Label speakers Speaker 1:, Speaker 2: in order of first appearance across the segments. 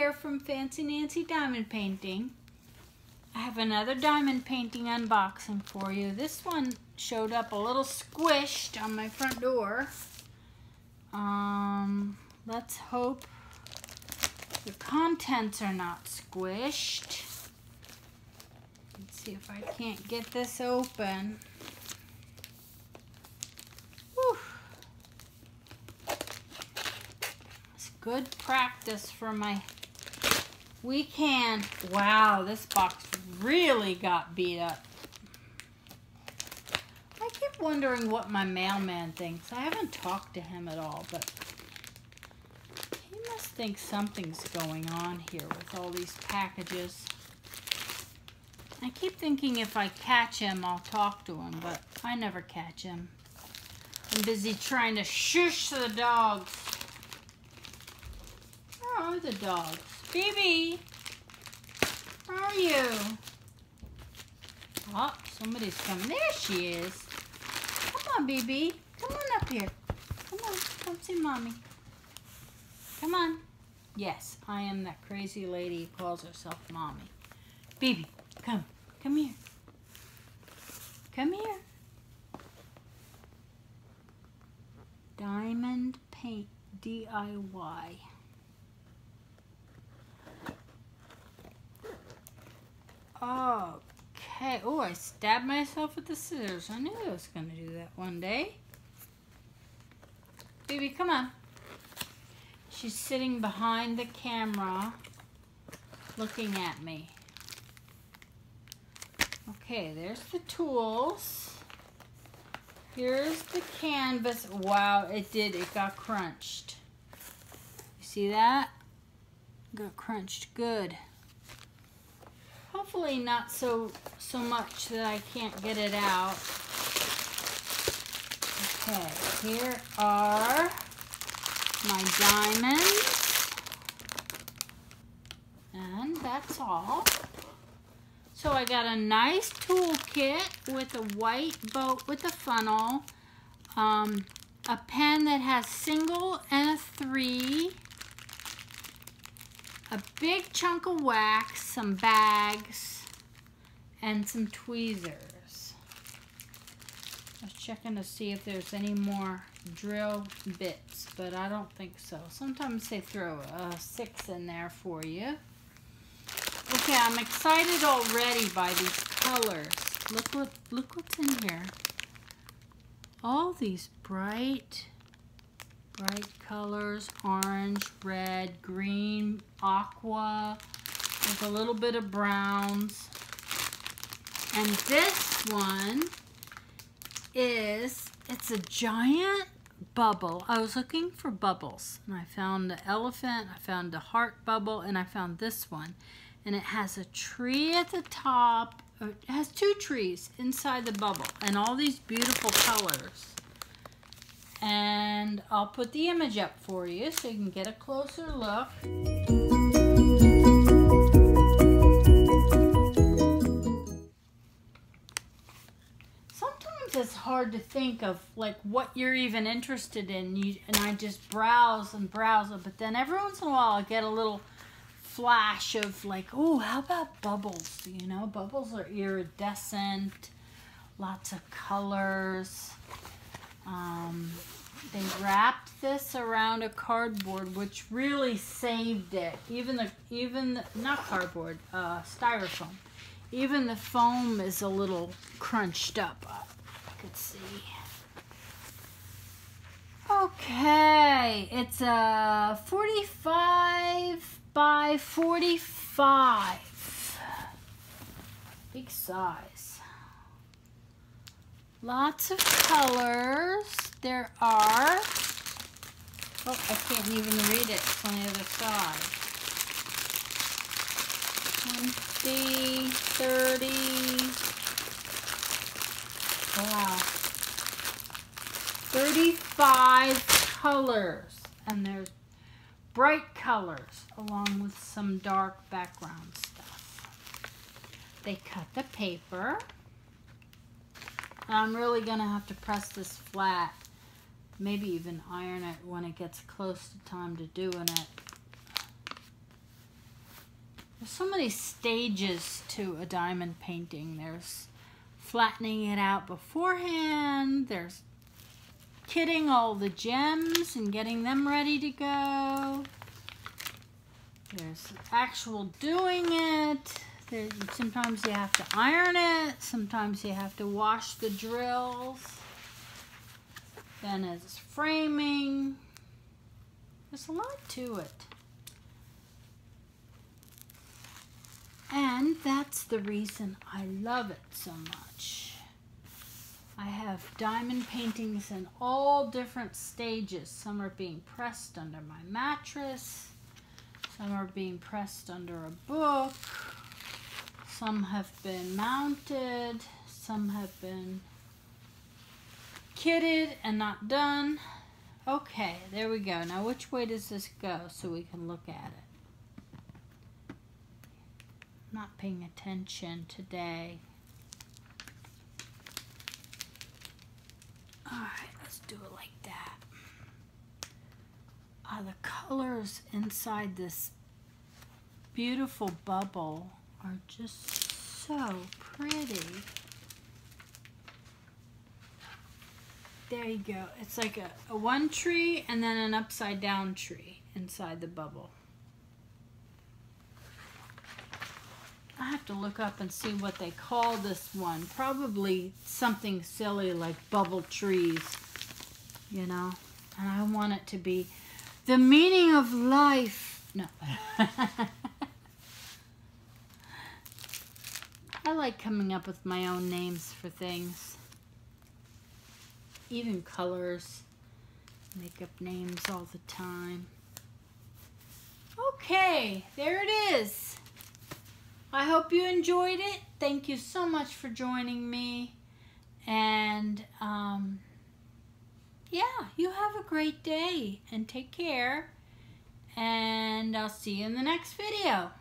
Speaker 1: here from Fancy Nancy Diamond Painting. I have another diamond painting unboxing for you. This one showed up a little squished on my front door. Let's hope the contents are not squished. Let's see if I can't get this open. Whew. It's good practice for my weekend. Wow, this box really got beat up. I keep wondering what my mailman thinks. I haven't talked to him at all, but he must think something's going on here with all these packages. I keep thinking if I catch him, I'll talk to him, but I never catch him. I'm busy trying to shush the dogs. Where are the dogs? Phoebe, where are you? Oh, somebody's coming. There she is. Come on, BB. Come on up here. Come on, come see Mommy. Come on. Yes, I am that crazy lady who calls herself Mommy. BB, come. Come here. Come here. Diamond Paint DIY. Okay. Oh, I stabbed myself with the scissors. I knew I was going to do that one day. Baby, come on. She's sitting behind the camera looking at me. Okay, there's the tools. Here's the canvas. Wow, it got crunched. You see that? Got crunched good. Hopefully not so much that I can't get it out. Okay, here are my diamonds. And that's all. So I got a nice toolkit with a white boat with a funnel, a pen that has single and a 3, a big chunk of wax, some bags, and some tweezers. I was checking to see if there's any more drill bits, but I don't think so. Sometimes they throw a 6 in there for you. Okay, I'm excited already by these colors. Look what's in here. All these bright colors, orange, red, green, aqua, with a little bit of browns. And this one it's a giant bubble. I was looking for bubbles, and I found the elephant, I found the heart bubble, and I found this one. And it has a tree at the top. It has 2 trees inside the bubble, and all these beautiful colors. And I'll put the image up for you so you can get a closer look. Sometimes it's hard to think of like what you're even interested in, and I just browse and browse, but then every once in a while I get a little flash of like, oh, how about bubbles? You know, bubbles are iridescent, lots of colors. They wrapped this around a cardboard, which really saved it. Even the not cardboard, styrofoam. Even the foam is a little crunched up. I could see. Okay, it's a 45 by 45. Big size. Lots of colors. There are, oh, I can't even read it. It's on the other side. 20, 30. Wow. 35 colors. And there's bright colors along with some dark background stuff. They cut the paper. I'm really going to have to press this flat. Maybe even iron it when it gets close to time to doing it. There's so many stages to a diamond painting. There's flattening it out beforehand. There's kitting all the gems and getting them ready to go. There's actual doing it. Sometimes you have to iron it. Sometimes you have to wash the drills. Then it's framing. There's a lot to it. And that's the reason I love it so much. I have diamond paintings in all different stages. Some are being pressed under my mattress. Some are being pressed under a book. Some have been mounted. Some have been kitted and not done. Okay, there we go. Now which way does this go so we can look at it? Not paying attention today. Alright, let's do it like that. The colors inside this beautiful bubble are just so pretty. There you go. It's like a one tree and then an upside down tree inside the bubble. I have to look up and see what they call this one. Probably something silly like bubble trees, you know. And I want it to be the meaning of life. No. I like coming up with my own names for things. Even colors. Make up names all the time. Okay, there it is. I hope you enjoyed it. Thank you so much for joining me. And yeah, you have a great day and take care. And I'll see you in the next video.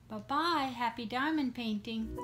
Speaker 1: Bye-bye. Happy diamond painting.